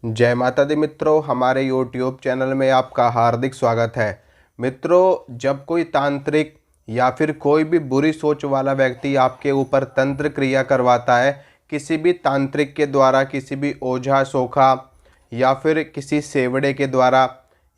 जय माता दी मित्रों, हमारे YouTube चैनल में आपका हार्दिक स्वागत है। मित्रों, जब कोई तांत्रिक या फिर कोई भी बुरी सोच वाला व्यक्ति आपके ऊपर तंत्र क्रिया करवाता है, किसी भी तांत्रिक के द्वारा, किसी भी ओझा सोखा या फिर किसी सेवड़े के द्वारा,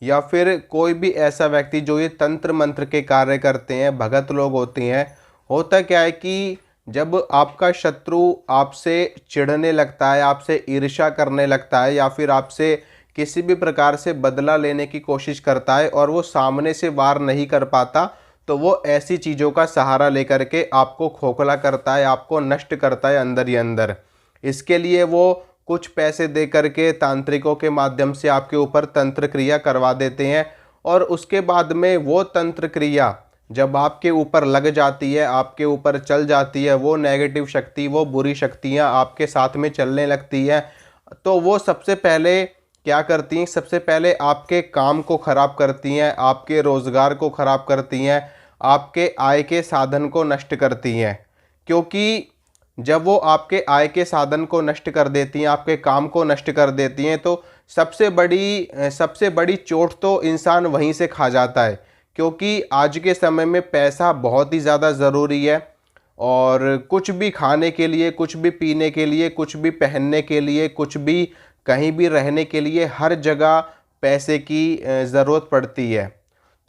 या फिर कोई भी ऐसा व्यक्ति जो ये तंत्र मंत्र के कार्य करते हैं, भगत लोग होते हैं। होता क्या है कि जब आपका शत्रु आपसे चिढ़ने लगता है, आपसे ईर्ष्या करने लगता है, या फिर आपसे किसी भी प्रकार से बदला लेने की कोशिश करता है और वो सामने से वार नहीं कर पाता, तो वो ऐसी चीज़ों का सहारा लेकर के आपको खोखला करता है, आपको नष्ट करता है अंदर ही अंदर। इसके लिए वो कुछ पैसे दे करके तांत्रिकों के माध्यम से आपके ऊपर तंत्र क्रिया करवा देते हैं, और उसके बाद में वो तंत्र क्रिया जब आपके ऊपर लग जाती है, आपके ऊपर चल जाती है, वो नेगेटिव शक्ति, वो बुरी शक्तियाँ आपके साथ में चलने लगती है, तो वो सबसे पहले क्या करती हैं? सबसे पहले आपके काम को ख़राब करती हैं, आपके रोज़गार को ख़राब करती हैं, आपके आय के साधन को नष्ट करती हैं। क्योंकि जब वो आपके आय के साधन को नष्ट कर देती हैं, आपके काम को नष्ट कर देती हैं, तो सबसे बड़ी चोट तो इंसान वहीं से खा जाता है। क्योंकि आज के समय में पैसा बहुत ही ज़्यादा ज़रूरी है, और कुछ भी खाने के लिए, कुछ भी पीने के लिए, कुछ भी पहनने के लिए, कुछ भी कहीं भी रहने के लिए, हर जगह पैसे की ज़रूरत पड़ती है।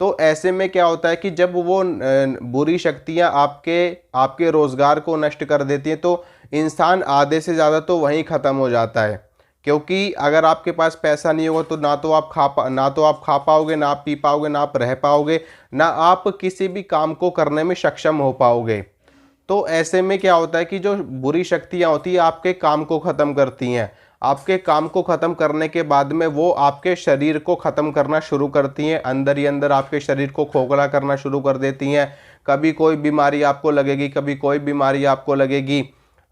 तो ऐसे में क्या होता है कि जब वो बुरी शक्तियाँ आपके रोज़गार को नष्ट कर देती हैं, तो इंसान आधे से ज़्यादा तो वहीं ख़त्म हो जाता है। क्योंकि अगर आपके पास पैसा नहीं होगा तो ना तो आप खा पाओगे, ना आप पी पाओगे, ना आप रह पाओगे, ना आप किसी भी काम को करने में सक्षम हो पाओगे। तो ऐसे में क्या होता है कि जो बुरी शक्तियाँ होती है, आपके काम को ख़त्म करती हैं। आपके काम को ख़त्म करने के बाद में वो आपके शरीर को ख़त्म करना शुरू करती हैं, अंदर ही अंदर आपके शरीर को खोखला करना शुरू कर देती हैं। कभी कोई बीमारी आपको लगेगी, कभी कोई बीमारी आपको लगेगी।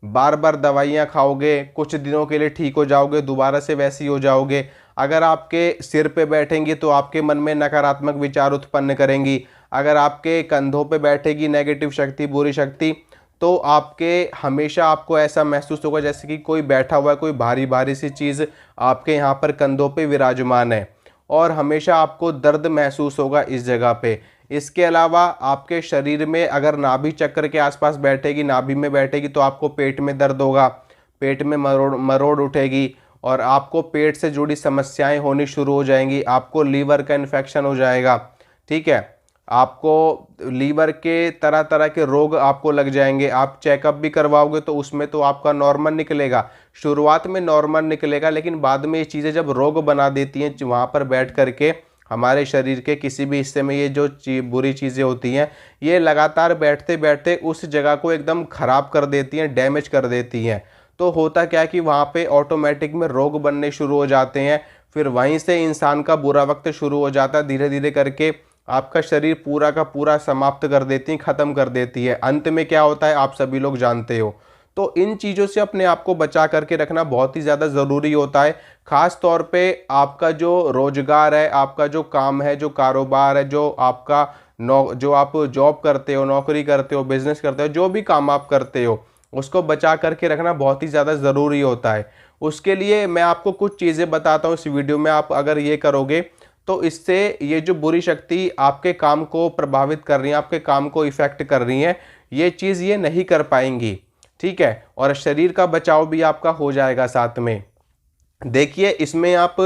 बार बार दवाइयाँ खाओगे, कुछ दिनों के लिए ठीक हो जाओगे, दोबारा से वैसे ही हो जाओगे। अगर आपके सिर पे बैठेंगी तो आपके मन में नकारात्मक विचार उत्पन्न करेंगी। अगर आपके कंधों पे बैठेगी नेगेटिव शक्ति, बुरी शक्ति, तो हमेशा आपको ऐसा महसूस होगा जैसे कि कोई बैठा हुआ है, कोई भारी भारी सी चीज़ आपके यहाँ पर कंधों पे विराजमान है, और हमेशा आपको दर्द महसूस होगा इस जगह पे। इसके अलावा आपके शरीर में अगर नाभि चक्र के आसपास बैठेगी, नाभि में बैठेगी, तो आपको पेट में दर्द होगा, पेट में मरोड़ मरोड़ उठेगी, और आपको पेट से जुड़ी समस्याएं होनी शुरू हो जाएंगी। आपको लीवर का इन्फेक्शन हो जाएगा, ठीक है। आपको लीवर के तरह तरह के रोग आपको लग जाएंगे। आप चेकअप भी करवाओगे तो उसमें तो आपका नॉर्मल निकलेगा, शुरुआत में नॉर्मल निकलेगा, लेकिन बाद में ये चीज़ें जब रोग बना देती हैं वहाँ पर बैठ करके, हमारे शरीर के किसी भी हिस्से में ये जो बुरी चीज़ें होती हैं, ये लगातार बैठते बैठते उस जगह को एकदम ख़राब कर देती हैं, डैमेज कर देती हैं। तो होता क्या है कि वहाँ पे ऑटोमेटिक में रोग बनने शुरू हो जाते हैं। फिर वहीं से इंसान का बुरा वक्त शुरू हो जाता है, धीरे धीरे करके आपका शरीर पूरा का पूरा समाप्त कर देती है, ख़त्म कर देती है। अंत में क्या होता है आप सभी लोग जानते हो। तो इन चीज़ों से अपने आप को बचा करके रखना बहुत ही ज़्यादा ज़रूरी होता है। ख़ास तौर पे आपका जो रोज़गार है, आपका जो काम है, जो कारोबार है, जो आप जॉब करते हो, नौकरी करते हो, बिज़नेस करते हो, जो भी काम आप करते हो, उसको बचा करके रखना बहुत ही ज़्यादा ज़रूरी होता है। उसके लिए मैं आपको कुछ चीज़ें बताता हूँ इस वीडियो में। आप अगर ये करोगे तो इससे ये जो बुरी शक्ति आपके काम को प्रभावित कर रही है, आपके काम को इफ़ेक्ट कर रही है, ये चीज़ ये नहीं कर पाएंगी, ठीक है। और शरीर का बचाव भी आपका हो जाएगा साथ में। देखिए, इसमें आप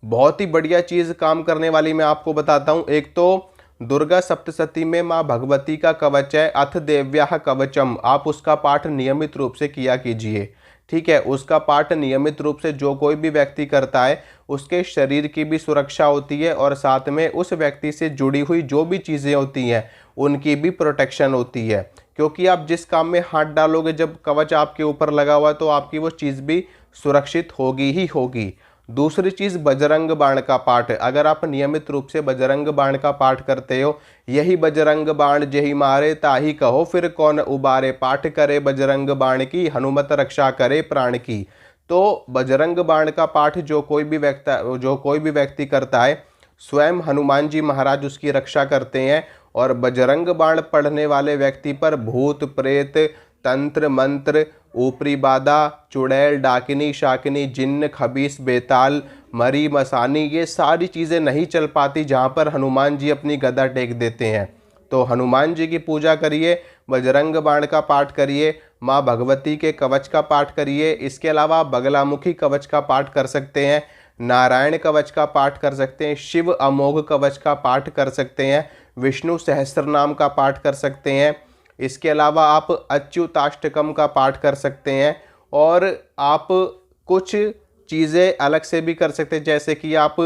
बहुत ही बढ़िया चीज़ काम करने वाली मैं आपको बताता हूँ। एक तो दुर्गा सप्तशती में माँ भगवती का कवच है, अथ देव्याः कवचम। आप उसका पाठ नियमित रूप से किया कीजिए, ठीक है। उसका पाठ नियमित रूप से जो कोई भी व्यक्ति करता है, उसके शरीर की भी सुरक्षा होती है, और साथ में उस व्यक्ति से जुड़ी हुई जो भी चीज़ें होती हैं उनकी भी प्रोटेक्शन होती है। क्योंकि आप जिस काम में हाथ डालोगे, जब कवच आपके ऊपर लगा हुआ है, तो आपकी वो चीज़ भी सुरक्षित होगी ही होगी। दूसरी चीज़, बजरंग बाण का पाठ। अगर आप नियमित रूप से बजरंग बाण का पाठ करते हो, यही बजरंग बाण जेहि मारे ताहि कहो फिर कौन उबारे, पाठ करे बजरंग बाण की हनुमत रक्षा करे प्राण की। तो बजरंग बाण का पाठ जो कोई भी व्यक्ति करता है, स्वयं हनुमान जी महाराज उसकी रक्षा करते हैं। और बजरंग बाण पढ़ने वाले व्यक्ति पर भूत प्रेत, तंत्र मंत्र ऊपरी बाधा, चुड़ैल, डाकिनी, शाकिनी, जिन्न, खबीस, बेताल, मरी, मसानी, ये सारी चीज़ें नहीं चल पाती जहाँ पर हनुमान जी अपनी गदा टेक देते हैं। तो हनुमान जी की पूजा करिए, बजरंग बाण का पाठ करिए, माँ भगवती के कवच का पाठ करिए। इसके अलावा आप बगलामुखी कवच का पाठ कर सकते हैं, नारायण कवच का पाठ कर सकते हैं, शिव अमोघ कवच का पाठ कर सकते हैं, विष्णु सहस्त्रनाम का पाठ कर सकते हैं। इसके अलावा आप अच्युताष्टकम का पाठ कर सकते हैं और आप कुछ चीज़ें अलग से भी कर सकते हैं, जैसे कि आप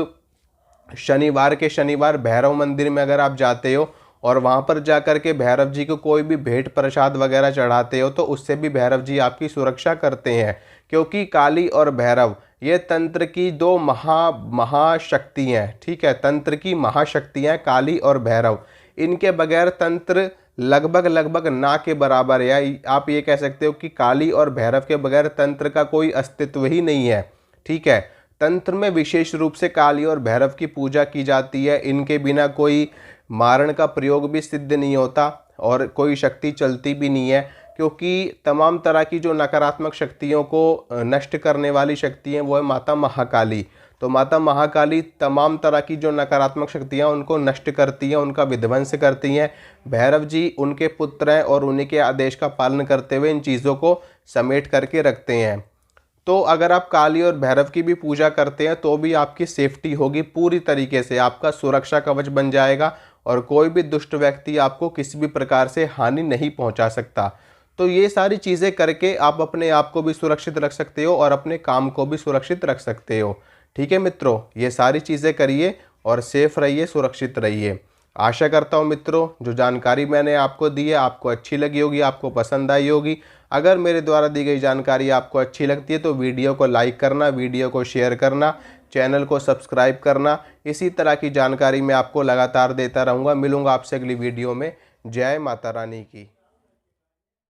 शनिवार के शनिवार भैरव मंदिर में अगर आप जाते हो और वहाँ पर जा कर के भैरव जी को कोई भी भेंट प्रसाद वगैरह चढ़ाते हो तो उससे भी भैरव जी आपकी सुरक्षा करते हैं। क्योंकि काली और भैरव ये तंत्र की दो महाशक्ति हैं, ठीक है, तंत्र की महाशक्तियाँ काली और भैरव। इनके बगैर तंत्र लगभग ना के बराबर है, या आप ये कह सकते हो कि काली और भैरव के बगैर तंत्र का कोई अस्तित्व ही नहीं है, ठीक है। तंत्र में विशेष रूप से काली और भैरव की पूजा की जाती है। इनके बिना कोई मारण का प्रयोग भी सिद्ध नहीं होता और कोई शक्ति चलती भी नहीं है, क्योंकि तमाम तरह की जो नकारात्मक शक्तियों को नष्ट करने वाली शक्ति है वो है माता महाकाली। तो माता महाकाली तमाम तरह की जो नकारात्मक शक्तियाँ उनको नष्ट करती हैं, उनका विध्वंस करती हैं। भैरव जी उनके पुत्र हैं और उन्हीं के आदेश का पालन करते हुए इन चीज़ों को समेट करके रखते हैं। तो अगर आप काली और भैरव की भी पूजा करते हैं तो भी आपकी सेफ्टी होगी पूरी तरीके से, आपका सुरक्षा कवच बन जाएगा और कोई भी दुष्ट व्यक्ति आपको किसी भी प्रकार से हानि नहीं पहुंचा सकता। तो ये सारी चीज़ें करके आप अपने आप को भी सुरक्षित रख सकते हो और अपने काम को भी सुरक्षित रख सकते हो। ठीक है मित्रों, ये सारी चीज़ें करिए और सेफ रहिए, सुरक्षित रहिए। आशा करता हूँ मित्रों जो जानकारी मैंने आपको दी है आपको अच्छी लगी होगी, आपको पसंद आई होगी। अगर मेरे द्वारा दी गई जानकारी आपको अच्छी लगती है तो वीडियो को लाइक करना, वीडियो को शेयर करना, चैनल को सब्सक्राइब करना। इसी तरह की जानकारी मैं आपको लगातार देता रहूँगा। मिलूँगा आपसे अगली वीडियो में। जय माता रानी की।